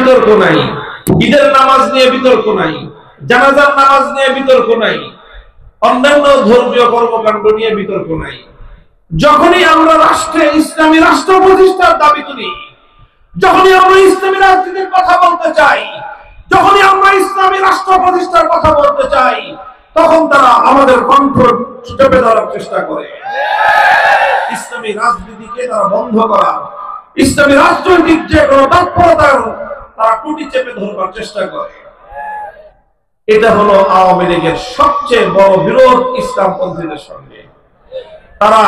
বিতর্ক নাই, ঈদের নামাজ নিয়ে বিতর্ক নাই, জানাজার নামাজ নিয়ে বিতর্ক নাই, অন্যান্য ধর্মীয় কর্মকাণ্ড নিয়ে বিতর্ক নাই। যখনই আমরা রাষ্ট্রে ইসলামী রাষ্ট্র প্রতিষ্ঠার দাবি তুলি, যখনই আমরা ইসলামী রাজনীতির কথা বলতে চাই, যখনই আমরা ইসলামী রাষ্ট্র প্রতিষ্ঠার কথা বলতে চাই, তখন তারা আমাদের কণ্ঠ চেপে ধরার চেষ্টা করে। ইসলামী রাজনীতিকে তারা বন্ধ করা, ইসলামী রাজনৈতিক যে কোনো তৎপরতা তারা টুটি চেপে ধরবার চেষ্টা করে। এটা হলো আওয়ামী লীগের সবচেয়ে বড় বিরোধ ইসলামপন্থীদের সঙ্গে। তারা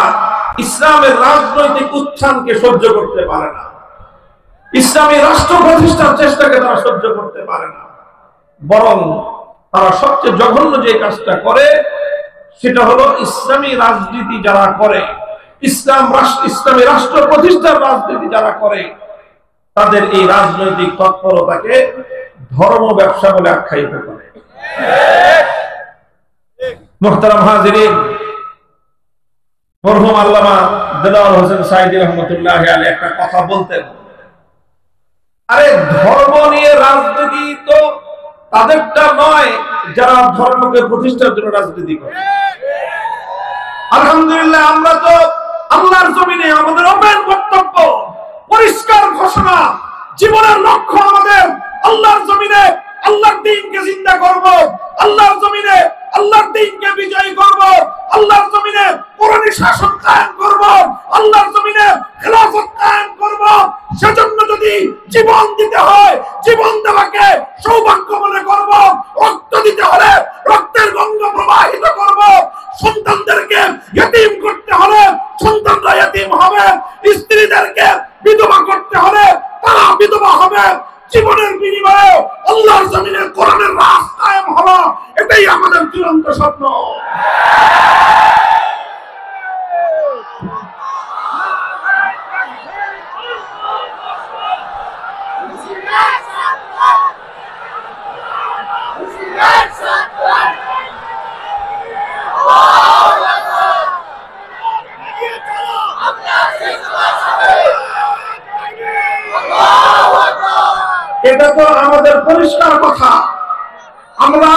ইসলামের রাজনৈতিক উত্থানকে সহ্য করতে পারে না, ইসলামী রাষ্ট্র প্রতিষ্ঠার চেষ্টাকে তারা সহ্য করতে পারে না। বরং তারা সবচেয়ে জঘন্য যে কাজটা করে সেটা হলো ইসলামী রাজনীতি যারা করে, ইসলামী রাষ্ট্র প্রতিষ্ঠার রাজনীতি যারা করে, তাদের এই রাজনৈতিক তৎপরতাকে ধর্ম ব্যবসা বলে আখ্যায়িত করে। মুহতারাম হাজিরিন, মরহুম আল্লামা দেলাওয়ার হোসেন সাঈদী রহমাতুল্লাহি আলাইহি একটা কথা বলতেন, আরে ধর্ম নিয়ে রাজনীতি তো তাদেরটা নয় যারা ধর্মকে প্রতিষ্ঠার জন্য রাজনীতি করে। আলহামদুলিল্লাহ, আমরা তো আল্লাহর জমিনে আমাদের ওপেন বক্তব্য, পরিষ্কার ঘোষণা, জীবনের লক্ষ্য আমাদের আল্লাহর জমিনে আল্লাহর দ্বীনকে জিন্দা করব, আল্লাহর জমিনে আল্লাহর দ্বীনকে বিজয়ী করব, আল্লাহর জমিনে কোরআনী শাসন কায়েম করব, আল্লাহর জমিনে খেলাফত কায়েম করব। সেজন্য যদি জীবন দিতে হয়, জীবন দেওয়াকে সৌভাগ্য মনে করব, রক্ত দিতে হলে রক্তের গঙ্গা প্রবাহিত করব, সন্তানদেরকে ইতিম করতে হলে সন্তানরা ইতিম হবে, স্ত্রীদেরকে বিধবা করতে হলে তারা বিধবা হবে। জীবনের বিনিময়ে আল্লাহর জমিনে কোরআনের রাজ কায়েম হলো, এটাই আমাদের চূড়ান্ত স্বপ্ন। এটা তো আমাদের পরিষ্কার কথা। আমরা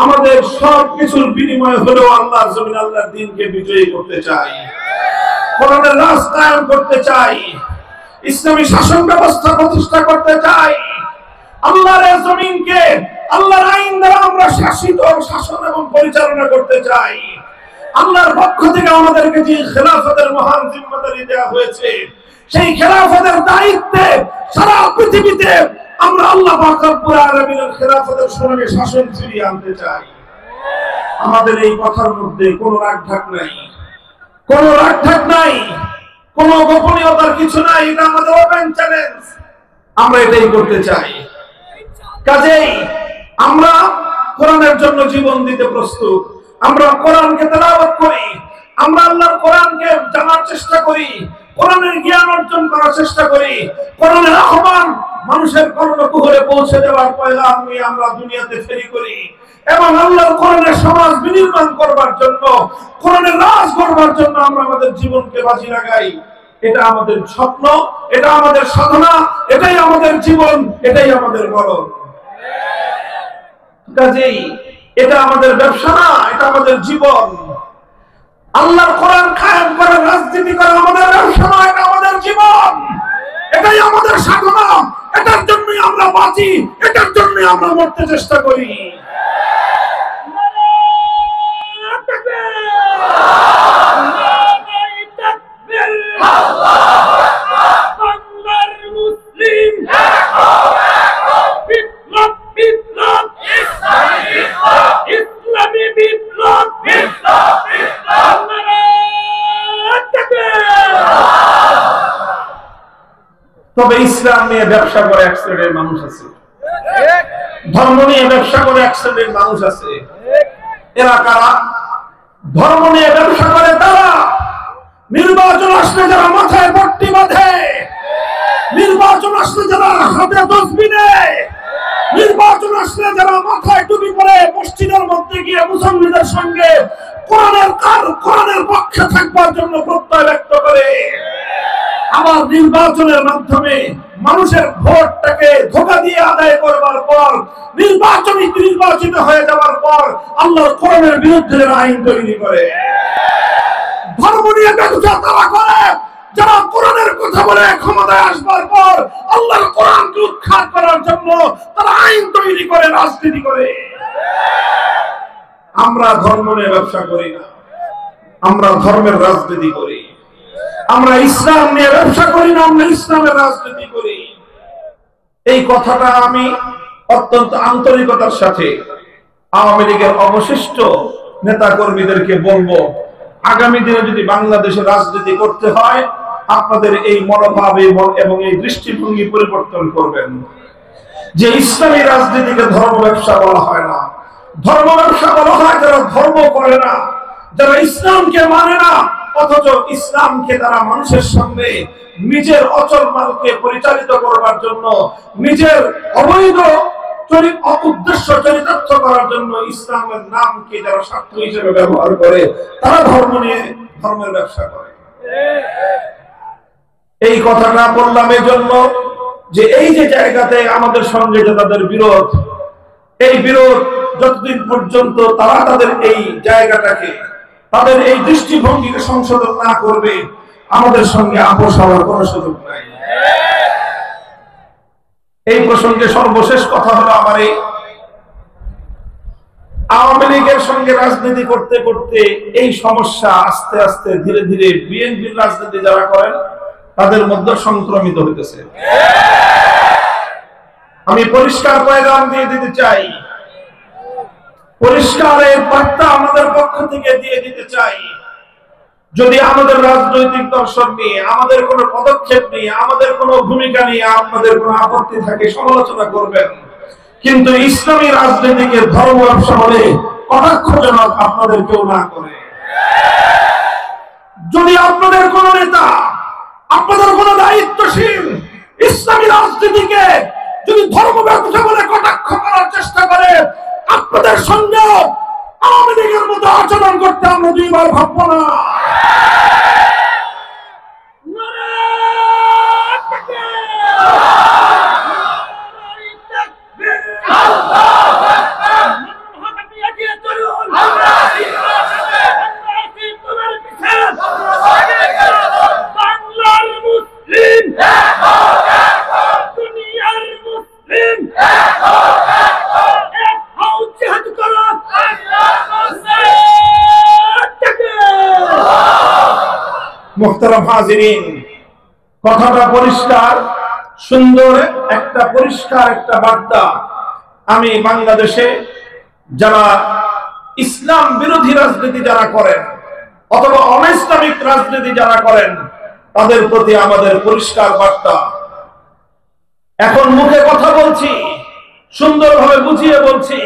আমাদের সবকিছুর বিনিময়ে হলেও আল্লাহর জমিন আল্লাহর দ্বীনকে বিজয়ী করতে চাই, কোরআনের রাজ কায়েম করতে চাই, ইসলামী শাসন ব্যবস্থা প্রতিষ্ঠা করতে চাই। আল্লাহর জমিনকে আল্লাহর আইন দ্বারা আমরা শাসিত, শাসন এবং পরিচালনা করতে চাই। আল্লাহর পক্ষ থেকে আমাদেরকে যে খেলাফতের মহান জিম্মাদারি দেওয়া হয়েছে, সেই খেলাফতের দায়িত্বে সারা পৃথিবীতে আমরা আল্লাহ পাক রব্বুল আলামিনের খেলাফতের সোনালী শাসন ফিরিয়ে আনতে চাই। আমাদের এই কথার মধ্যে কোনো রাগঢাক নাই, কোনো রাগঢাক নাই, কোনো গোপনীয়তার কিছু নাই। এটা আমাদের ওপেন চ্যালেঞ্জ, আমরা এটাই করতে চাই। কাজেই আমরা কোরআনের জন্য জীবন দিতে প্রস্তুত। আমরা কোরআনকে তেলাওয়াত করি, আমরা আল্লাহর কোরআনকে জানার চেষ্টা করি, কোরআনের জ্ঞান অর্জন করার চেষ্টা করি, কোরআনের আহ্বান মানুষের কর্ণকুহরে পৌঁছে দেওয়ার পয়গাম নিয়ে আমরা দুনিয়াতে ফেরি করি এবং আল্লাহর কোরআনের সমাজ বিনির্মাণ করবার জন্য, কোরআনের রাজ করবার জন্য আমরা আমাদের জীবনকে বাজি লাগাই। এটা আমাদের স্বপ্ন, এটা আমাদের সাধনা, এটাই আমাদের জীবন, এটাই আমাদের মরণ। কাজেই এটা আমাদের ব্যবসা না, এটা আমাদের জীবন। আল্লাহর কোরআন কায়েম করার রাজনীতি করা আমাদের ব্যবসা না, এটা আমাদের জীবন, এটাই আমাদের সাধনা। এটার জন্যই আমরা বাঁচি, এটার জন্যই আমরা মরতে চেষ্টা করি। তবে ইসলাম নিয়ে ব্যবসা করে এক শ্রেণীর মানুষ আছে, ধর্ম নিয়ে ব্যবসা করে এক শ্রেণীর মানুষ আছে। এরা কারা? ধর্ম নিয়ে ব্যবসা করে তারা নির্বাচন আসলে যারা মাথায় পট্টি বাঁধে, নির্বাচন আসলে যারা হাতে তসবিহ নেয়, নির্বাচন আসলে যারা মাথায় টুপি পরে মসজিদের মধ্যে গিয়ে মুসল্লিদের সঙ্গে কোরআনের পক্ষে থাকবার জন্য প্রত্যয় ব্যক্ত করে, আবার নির্বাচনের মাধ্যমে মানুষের ভোটটাকে ধোঁকা দিয়ে নির্বাচিত হয়ে যাওয়ার পর আল্লাহর কোরআনের বিরুদ্ধে আইন তৈরি করে। ধর্ম নিয়ে ব্যবসা তারা করে যারা কোরআনের কথা বলে ক্ষমতায় আসবার পর আল্লাহর কোরআনকে উৎখাত করার জন্য তারা আইন তৈরি করে, রাজনীতি করে। আমরা ধর্ম নিয়ে ব্যবসা করি না, আমরা ধর্মের রাজনীতি করি। আমরা ইসলাম নিয়ে ব্যবসা করি না, আমরা ইসলামের রাজনীতি করি। এই কথাটা আমি অত্যন্ত আন্তরিকতার সাথে আওয়ামী লীগের অবশিষ্ট নেতা কর্মীদেরকে বলবো, আগামী দিনে যদি বাংলাদেশে রাজনীতি করতে হয় আপনাদের এই মনোভাব এবং এই দৃষ্টিভঙ্গি পরিবর্তন করবেন যে ইসলামী রাজনীতিকে ধর্ম ব্যবসা বলা হয় না। ধর্ম ব্যবসা বলা হয় যারা ধর্ম করে না, যারা ইসলামকে মানে না, অথচ ইসলামকে তারা মানুষের সামনে নিজের অচল মালকে পরিচালিত করবার জন্য, নিজের অবৈধ উদ্দেশ্য চরিতার্থ করার জন্য ইসলামের নামকে যারা স্বার্থ হিসেবে ব্যবহার করে, তারা ধর্ম নিয়ে ধর্মের ব্যবসা করে। এই কথাটা বললাম এই জন্য যে এই যে জায়গাতে আমাদের সঙ্গে যে তাদের বিরোধ, এই বিরোধ যতদিন পর্যন্ত তারা তাদের এই জায়গাটাকে, তাদের এই দৃষ্টিভঙ্গিকে সংশোধন না করবে, আমাদের সঙ্গে আপোষ হওয়ার কোন সুযোগ নাই। এই প্রসঙ্গে সর্বশেষ কথা হলো আমার এই আওয়ামী লীগের সঙ্গে রাজনীতি করতে করতে এই সমস্যা আস্তে আস্তে ধীরে ধীরে বিএনপির রাজনীতি যারা করেন তাদের মধ্যে সংক্রমিত হইতেছে। আমি পরিষ্কার পয়গাম দিয়ে দিতে চাই, পরিষ্কারের বার্তা আমাদের পক্ষ থেকে দিয়ে দিতে চাই, যদি আমাদের রাজনৈতিক দর্শন নিয়ে, আমাদের কোনো পদক্ষেপ নিয়ে, আমাদের কোনো ভূমিকা নিয়ে আপনাদের কোনো আপত্তি থাকে সমালোচনা করবেন, কিন্তু ইসলামী রাজনীতিকে ধর্ম ব্যবসা বলে কটাক্ষজনক আপনাদের কেউ না করে। যদি আপনাদের কোন নেতা, আপনাদের কোন দায়িত্বশীল ইসলামী রাজনীতিকে যদি ধর্ম ব্যবসা বলে কটাক্ষ করার চেষ্টা করে, আপনাদের সঙ্গে আওয়ামী লীগের মতো আচরণ করতে আমরা দুইবার ভাববো না। মুহতারাম হাজিরিন, কথাটা পরিষ্কার, সুন্দর একটা পরিষ্কার একটা বার্তা আমি বাংলাদেশে যারা ইসলাম বিরোধী রাজনীতি যারা করেন অথবা অনৈসলামিক রাজনীতি যারা করেন তাদের প্রতি আমাদের পরিষ্কার বার্তা। এখন মুখে কথা বলছি, সুন্দরভাবে বুঝিয়ে বলছি,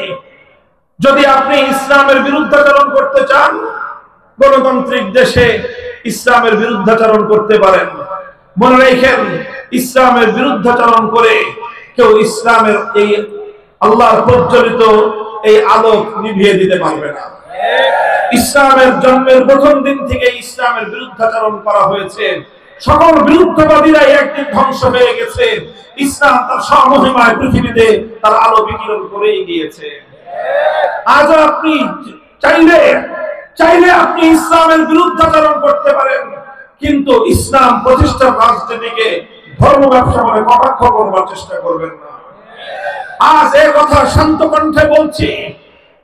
যদি আপনি ইসলামের বিরুদ্ধাচরণ করতে চান, গণতান্ত্রিক দেশে ইসলামের বিরুদ্ধাচরণ করতে পারেন। মনে রাখেন, ইসলামের বিরুদ্ধাচরণ করে কেউ ইসলামের এই আল্লাহর প্রজ্বলিত এই আলোক নিভিয়ে দিতে পারবে না। ইসলামের জন্মের প্রথম দিন থেকে ইসলামের বিরুদ্ধাচরণ করা হয়েছে। সকল বিরুদ্ধবাদীরাই একদিন ধ্বংস হয়ে গেছে। ইসলাম তার স্বমহিমায় পৃথিবীতে তার আলো বিকিরণ করেই গিয়েছে। আজ আপনি চাইলে আপনি ইসলামের বিরুদ্ধাচরণ করতে পারেন, কিন্তু ইসলাম প্রতিষ্ঠার রাজনীতিকে ধর্ম ব্যবসা বলে কটাক্ষ করবার চেষ্টা করবেন না। আজ এই কথা শান্ত কণ্ঠে বলছি,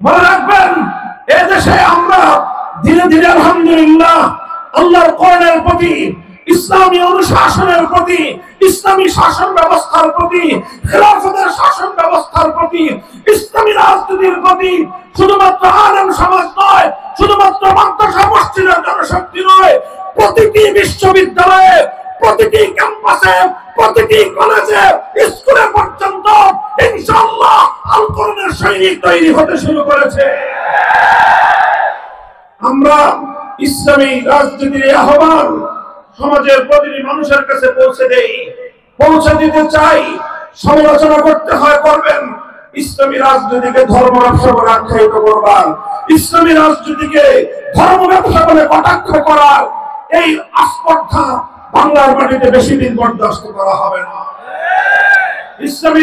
মনে রাখবেন, এদেশে আমরা ধীরে ধীরে আলহামদুলিল্লাহ আল্লাহর কোরআনের প্রতি, ইসলামী অনুশাসনের প্রতি, ইসলামী শাসন ব্যবস্থার প্রতি, খেলাফতের শাসন ব্যবস্থার প্রতি, ইসলামী রাজনীতির প্রতি শুধুমাত্র আলেম সমাজ নয়, শুধুমাত্র মাদ্রাসা মসজিদের জনশক্তি নয়, প্রতিটি বিশ্ববিদ্যালয়ে, প্রতিটি ক্যাম্পাসে, প্রতিটি কলেজে, স্কুলে পর্যন্ত ইনশাআল্লাহ আল কোরআনের সৈনিক তৈরি হতে শুরু করেছে। আমরা ইসলামী রাজনীতির আহ্বান সমাজের প্রতিটি মানুষের কাছে পৌঁছে দিতে চাই। সমালোচনা করতে হয় করবেন, ইসলামী রাজনীতিকে ধর্ম ব্যবসা বলে আখ্যায়িত করবার, ইসলামী রাজনীতিকে ধর্ম ব্যবসা বলে কটাক্ষ করার এই আস্পর্ধা বাংলার মাটিতে বেশি দিন বরদাস্ত করা হবে না। ইসলামী